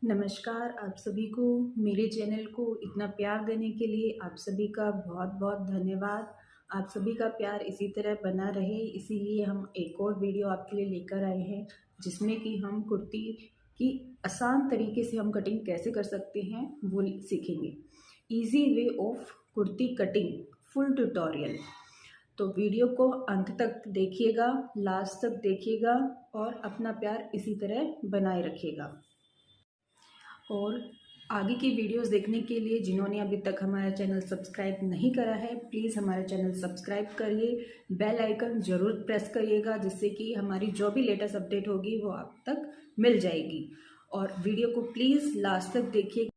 नमस्कार आप सभी को। मेरे चैनल को इतना प्यार देने के लिए आप सभी का बहुत बहुत धन्यवाद। आप सभी का प्यार इसी तरह बना रहे, इसीलिए हम एक और वीडियो आपके लिए लेकर आए हैं जिसमें कि हम कुर्ती की आसान तरीके से हम कटिंग कैसे कर सकते हैं वो सीखेंगे। Easy way of kurti cutting full tutorial. तो वीडियो को अंत तक देखिएगा, लास्ट तक देखिएगा और अपना प्यार इसी तरह बनाए रखिएगा। और आगे की वीडियोस देखने के लिए जिन्होंने अभी तक हमारा चैनल सब्सक्राइब नहीं करा है, प्लीज़ हमारा चैनल सब्सक्राइब करिए, बेल आइकन ज़रूर प्रेस करिएगा जिससे कि हमारी जो भी लेटेस्ट अपडेट होगी वो आप तक मिल जाएगी। और वीडियो को प्लीज़ लास्ट तक देखिए।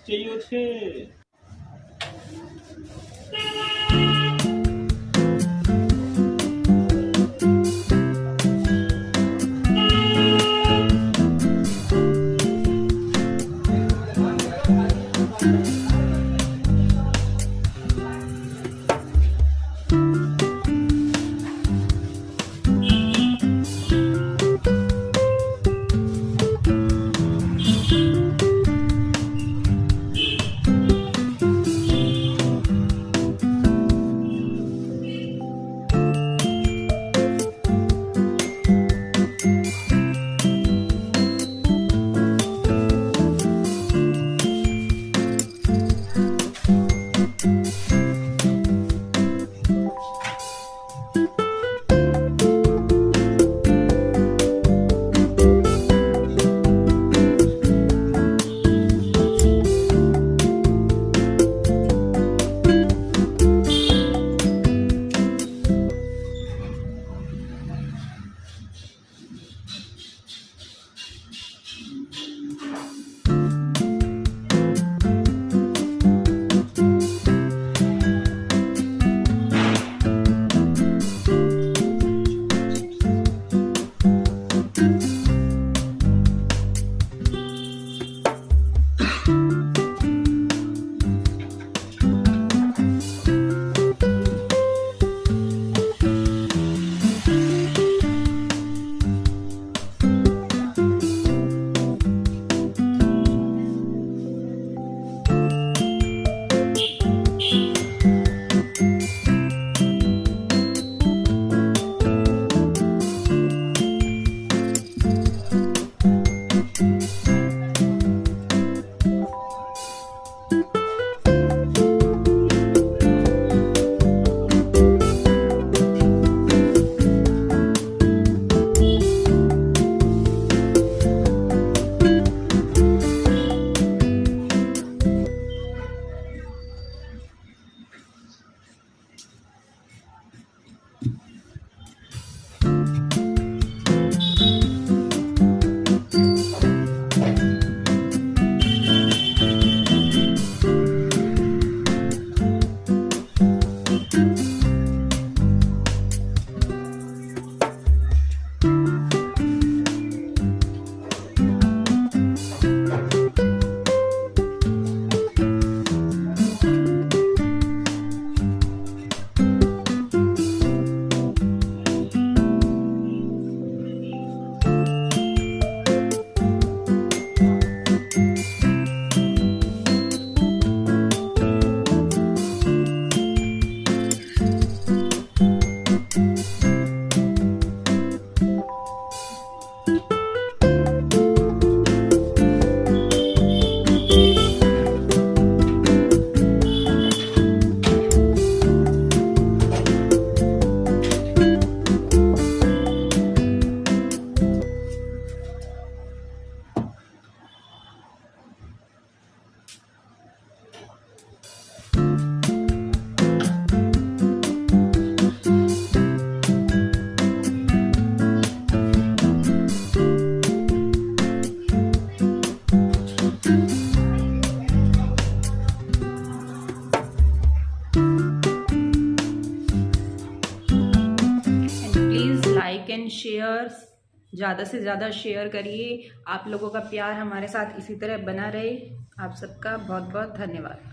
નિશ્ચયો છે। लाइक एंड शेयर, ज़्यादा से ज़्यादा शेयर करिए। आप लोगों का प्यार हमारे साथ इसी तरह बना रहे। आप सबका बहुत बहुत धन्यवाद।